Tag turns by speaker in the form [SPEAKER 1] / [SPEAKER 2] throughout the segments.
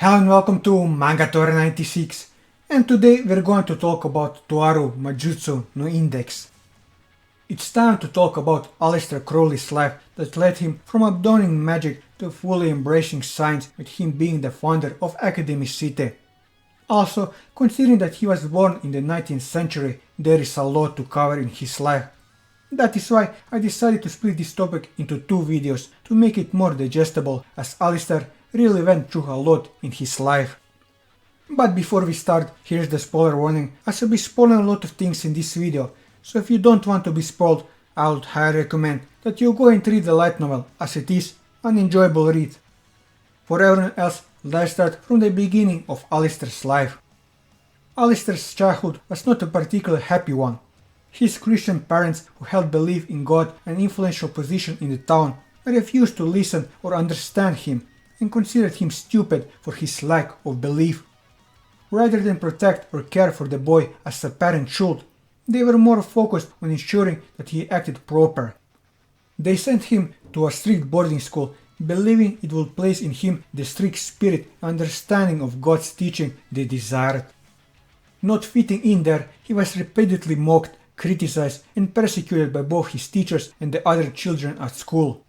[SPEAKER 1] Hello and welcome to Manga Toaru 96, and today we're going to talk about Toaru Majutsu no Indeks. It's time to talk about Aleister Crowley's life that led him from abandoning magic to fully embracing science, with him being the founder of Academy City. Also, considering that he was born in the 19th century, there is a lot to cover in his life. That is why I decided to split this topic into two videos to make it more digestible, as Aleister really went through a lot in his life. But before we start, here's the spoiler warning, as I'll be spoiling a lot of things in this video, so if you don't want to be spoiled, I would highly recommend that you go and read the light novel, as it is an enjoyable read. For everyone else, let's start from the beginning of Aleister's life. Aleister's childhood was not a particularly happy one. His Christian parents, who held belief in God and influential position in the town, refused to listen or understand him, and considered him stupid for his lack of belief. Rather than protect or care for the boy as a parent should, they were more focused on ensuring that he acted proper. They sent him to a strict boarding school, believing it would place in him the strict spirit and understanding of God's teaching they desired. Not fitting in there, he was repeatedly mocked, criticized, and persecuted by both his teachers and the other children at school.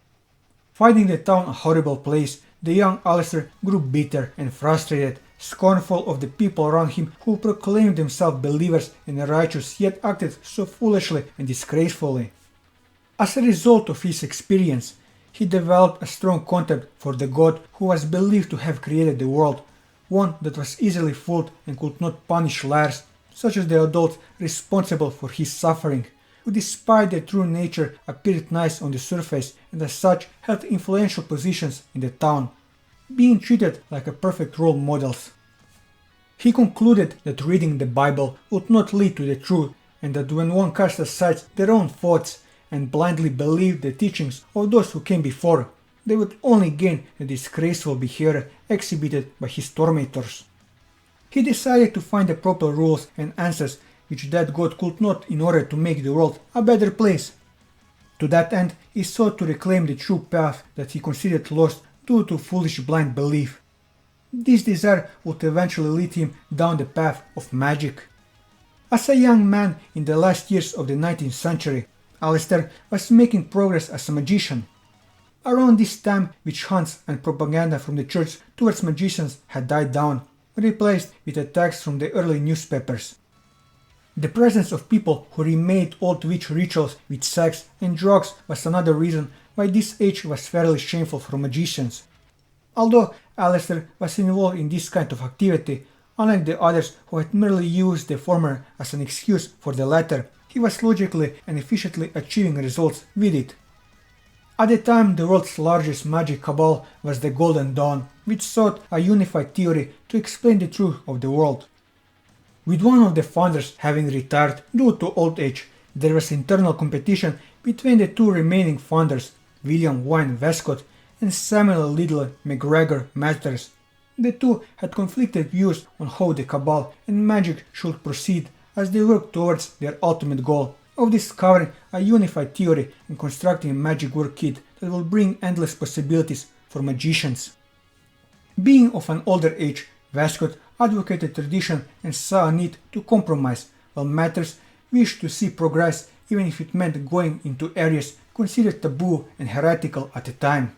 [SPEAKER 1] Finding the town a horrible place, the young Aleister grew bitter and frustrated, scornful of the people around him who proclaimed themselves believers and righteous, yet acted so foolishly and disgracefully. As a result of his experience, he developed a strong contempt for the God who was believed to have created the world, one that was easily fooled and could not punish liars, such as the adults responsible for his suffering, who despite their true nature appeared nice on the surface and as such held influential positions in the town, being treated like a perfect role models. He concluded that reading the Bible would not lead to the truth, and that when one cast aside their own thoughts and blindly believed the teachings of those who came before, they would only gain the disgraceful behavior exhibited by his tormentors. He decided to find the proper rules and answers which that God could not, in order to make the world a better place. To that end, he sought to reclaim the true path that he considered lost due to foolish blind belief. This desire would eventually lead him down the path of magic. As a young man in the last years of the 19th century, Aleister was making progress as a magician. Around this time, witch hunts and propaganda from the church towards magicians had died down, replaced with attacks from the early newspapers. The presence of people who remade old witch rituals with sex and drugs was another reason why this age was fairly shameful for magicians. Although Aleister was involved in this kind of activity, unlike the others who had merely used the former as an excuse for the latter, he was logically and efficiently achieving results with it. At the time, the world's largest magic cabal was the Golden Dawn, which sought a unified theory to explain the truth of the world. With one of the founders having retired due to old age, there was internal competition between the two remaining founders, William Wynne Westcott and Samuel Liddell McGregor Matters. The two had conflicted views on how the cabal and magic should proceed as they worked towards their ultimate goal of discovering a unified theory and constructing a magic work kit that will bring endless possibilities for magicians. Being of an older age, Westcott advocated tradition and saw a need to compromise, while Matters wished to see progress even if it meant going into areas considered taboo and heretical at the time.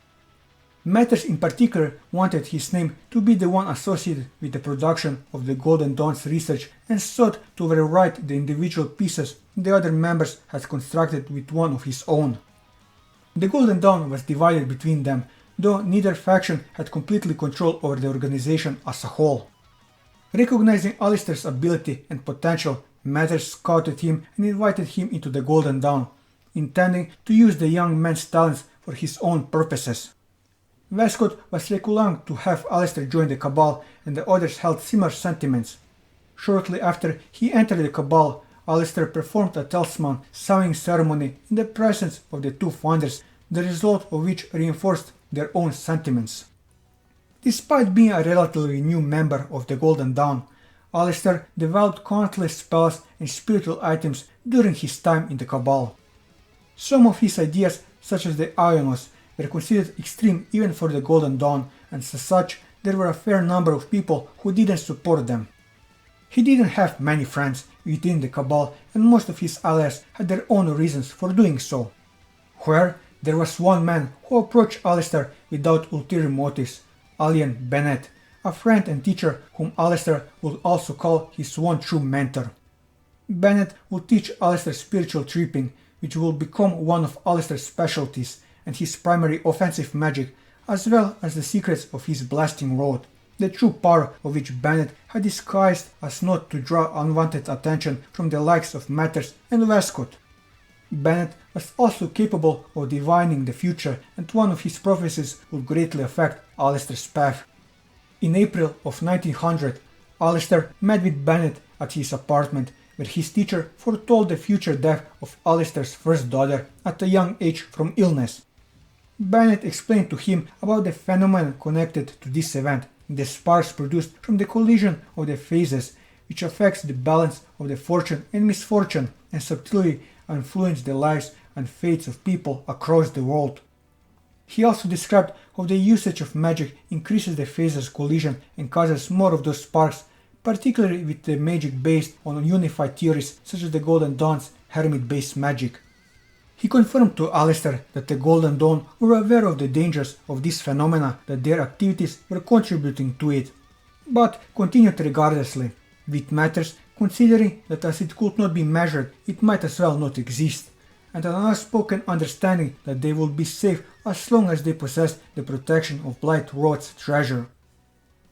[SPEAKER 1] Matters in particular wanted his name to be the one associated with the production of the Golden Dawn's research and sought to overwrite the individual pieces the other members had constructed with one of his own. The Golden Dawn was divided between them, though neither faction had completely control over the organization as a whole. Recognizing Aleister's ability and potential, Matters scouted him and invited him into the Golden Dawn, intending to use the young man's talents for his own purposes. Westcott was reluctant to have Aleister join the Cabal, and the others held similar sentiments. Shortly after he entered the Cabal, Aleister performed a talisman summoning ceremony in the presence of the two founders, the result of which reinforced their own sentiments. Despite being a relatively new member of the Golden Dawn, Aleister developed countless spells and spiritual items during his time in the Cabal. Some of his ideas, such as the Ionos, were considered extreme even for the Golden Dawn, and as such there were a fair number of people who didn't support them. He didn't have many friends within the Cabal, and most of his allies had their own reasons for doing so. However, there was one man who approached Aleister without ulterior motives, Alien Bennett, a friend and teacher whom Aleister would also call his one true mentor. Bennett would teach Aleister spiritual tripping, which will become one of Aleister's specialties and his primary offensive magic, as well as the secrets of his blasting rod, the true power of which Bennett had disguised as not to draw unwanted attention from the likes of Matters and Westcott. Bennett was also capable of divining the future, and one of his prophecies would greatly affect Aleister's path. In April of 1900, Aleister met with Bennett at his apartment, where his teacher foretold the future death of Aleister's first daughter at a young age from illness. Bennett explained to him about the phenomenon connected to this event, the sparks produced from the collision of the phases, which affects the balance of the fortune and misfortune and subtly influence the lives and fates of people across the world. He also described how the usage of magic increases the phases collision and causes more of those sparks, particularly with the magic based on unified theories such as the Golden Dawn's hermit-based magic. He confirmed to Aleister that the Golden Dawn were aware of the dangers of this phenomena, that their activities were contributing to it, but continued regardlessly, with Matters considering that as it could not be measured, it might as well not exist, and an unspoken understanding that they would be safe as long as they possessed the protection of Blight Rod's treasure.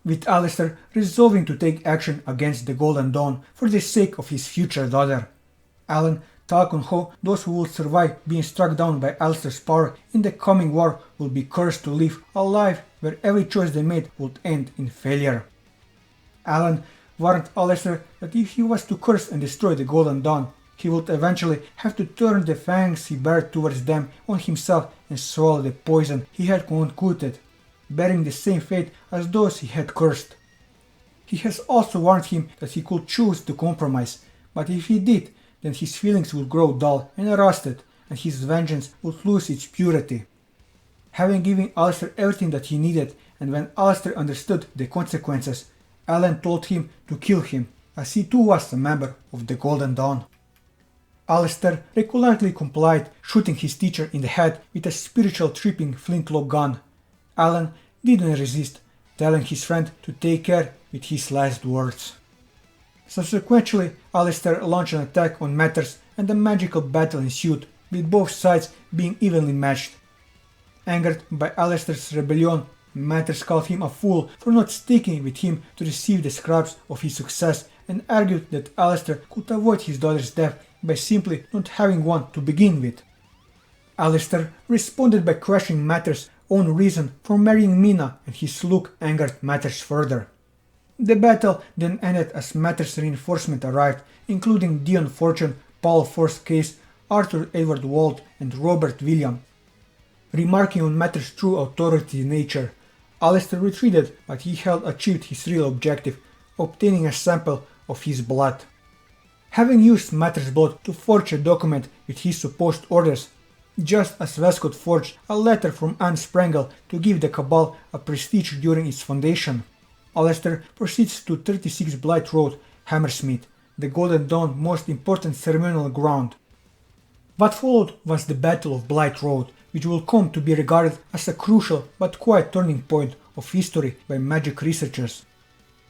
[SPEAKER 1] With Aleister resolving to take action against the Golden Dawn for the sake of his future daughter. Alan talked on how those who would survive being struck down by Aleister's power in the coming war will be cursed to live a life where every choice they made would end in failure. Alan warned Aleister that if he was to curse and destroy the Golden Dawn, he would eventually have to turn the fangs he bared towards them on himself and swallow the poison he had concocted, bearing the same fate as those he had cursed. He has also warned him that he could choose to compromise, but if he did, then his feelings would grow dull and rusted, and his vengeance would lose its purity. Having given Aleister everything that he needed, and when Aleister understood the consequences, Alan told him to kill him, as he too was a member of the Golden Dawn. Aleister reluctantly complied, shooting his teacher in the head with a spiritual tripping flintlock gun. Alan didn't resist, telling his friend to take care with his last words. Subsequently, Aleister launched an attack on Matters and a magical battle ensued, with both sides being evenly matched. Angered by Aleister's rebellion, Matters called him a fool for not sticking with him to receive the scraps of his success and argued that Aleister could avoid his daughter's death by simply not having one to begin with. Aleister responded by questioning Matters' own reason for marrying Mina, and his look angered Matters further. The battle then ended as Matters' reinforcement arrived, including Dion Fortune, Paul Force Case, Arthur Edward Wald, and Robert William. Remarking on Matters' true authority nature, Aleister retreated, but he had achieved his real objective, obtaining a sample of his blood. Having used Matters' blood to forge a document with his supposed orders, just as Westcott forged a letter from Anne Sprengel to give the Cabal a prestige during its foundation, Aleister proceeds to 36 Blight Road, Hammersmith, the Golden Dawn's most important ceremonial ground. What followed was the Battle of Blight Road, which will come to be regarded as a crucial but quiet turning point of history by magic researchers.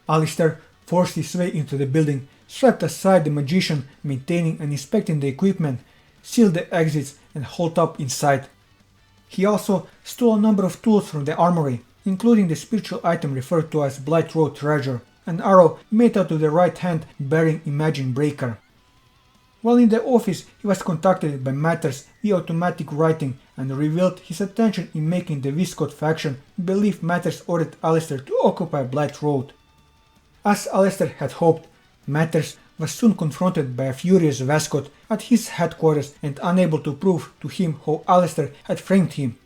[SPEAKER 1] Aleister forced his way into the building, swept aside the magician maintaining and inspecting the equipment, sealed the exits and holed up inside. He also stole a number of tools from the armory, including the spiritual item referred to as Blight Road Treasure, an arrow made out of the right hand bearing Imagine Breaker. While in the office, he was contacted by Matters via automatic writing and revealed his intention in making the Westcott faction believe Matters ordered Aleister to occupy Blight Road. As Aleister had hoped, Matters was soon confronted by a furious Westcott at his headquarters and unable to prove to him how Aleister had framed him.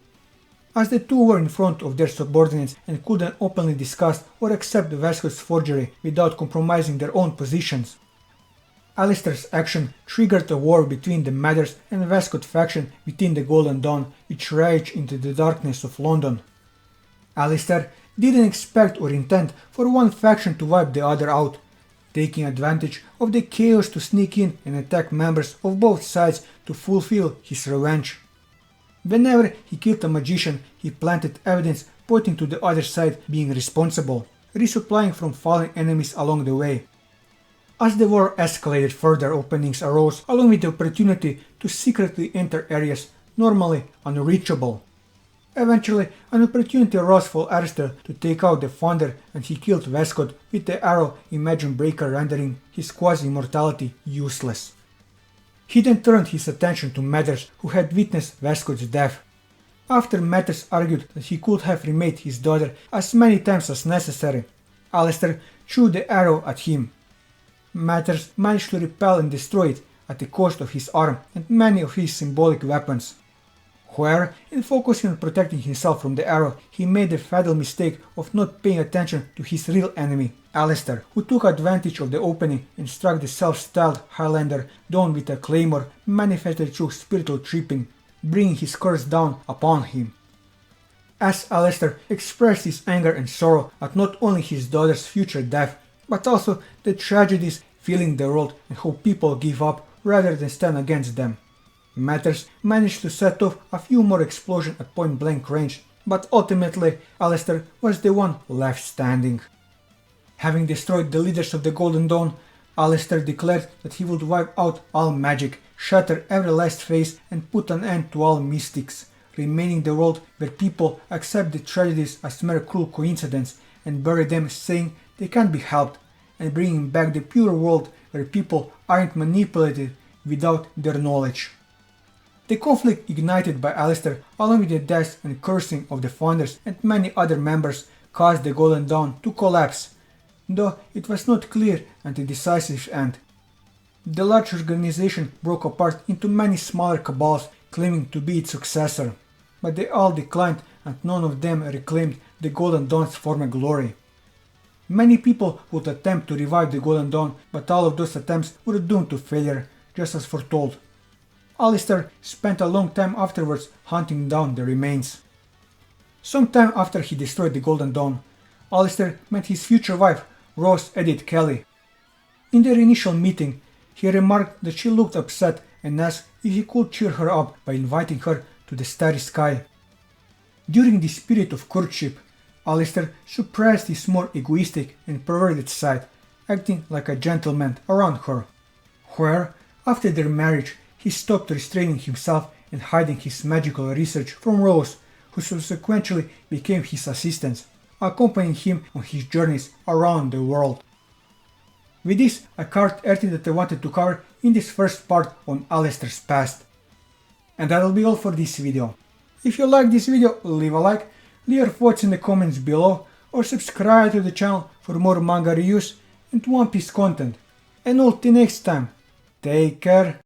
[SPEAKER 1] As the two were in front of their subordinates and couldn't openly discuss or accept Westcott's forgery without compromising their own positions, Aleister's action triggered a war between the Matters and Westcott faction within the Golden Dawn, which raged into the darkness of London. Aleister didn't expect or intend for one faction to wipe the other out, taking advantage of the chaos to sneak in and attack members of both sides to fulfill his revenge. Whenever he killed a magician, he planted evidence pointing to the other side being responsible, resupplying from fallen enemies along the way. As the war escalated, further openings arose along with the opportunity to secretly enter areas normally unreachable. Eventually, an opportunity arose for Aleister to take out the founder, and he killed Vescod with the arrow Imagine Breaker, rendering his quasi-immortality useless. He then turned his attention to Matters, who had witnessed Vescod's death. After Matters argued that he could have remade his daughter as many times as necessary, Aleister threw the arrow at him. Matters managed to repel and destroy it at the cost of his arm and many of his symbolic weapons. However, in focusing on protecting himself from the arrow, he made the fatal mistake of not paying attention to his real enemy, Aleister, who took advantage of the opening and struck the self-styled Highlander down with a claymore manifested through spiritual tripping, bringing his curse down upon him. As Aleister expressed his anger and sorrow at not only his daughter's future death, but also the tragedies filling the world and how people give up rather than stand against them. Matters managed to set off a few more explosions at point-blank range, but ultimately Aleister was the one left standing. Having destroyed the leaders of the Golden Dawn, Aleister declared that he would wipe out all magic, shatter every last face, and put an end to all mystics, remaining the world where people accept the tragedies as mere cruel coincidence and bury them, saying they can't be helped, and bringing back the pure world where people aren't manipulated without their knowledge. The conflict ignited by Aleister, along with the deaths and cursing of the founders and many other members, caused the Golden Dawn to collapse, though it was not clear at the decisive end. The large organization broke apart into many smaller cabals claiming to be its successor, but they all declined and none of them reclaimed the Golden Dawn's former glory. Many people would attempt to revive the Golden Dawn, but all of those attempts were doomed to failure, just as foretold. Aleister spent a long time afterwards hunting down the remains. Sometime after he destroyed the Golden Dawn, Aleister met his future wife, Rose Edith Kelly. In their initial meeting, he remarked that she looked upset and asked if he could cheer her up by inviting her to the starry sky. During this period of courtship, Aleister suppressed his more egoistic and perverted side, acting like a gentleman around her. However, after their marriage, he stopped restraining himself and hiding his magical research from Rose, who subsequently became his assistant, accompanying him on his journeys around the world. With this, I covered everything that I wanted to cover in this first part on Aleister's past. And that'll be all for this video. If you like this video, leave a like, leave your thoughts in the comments below, or subscribe to the channel for more manga reviews and One Piece content. And until next time, take care.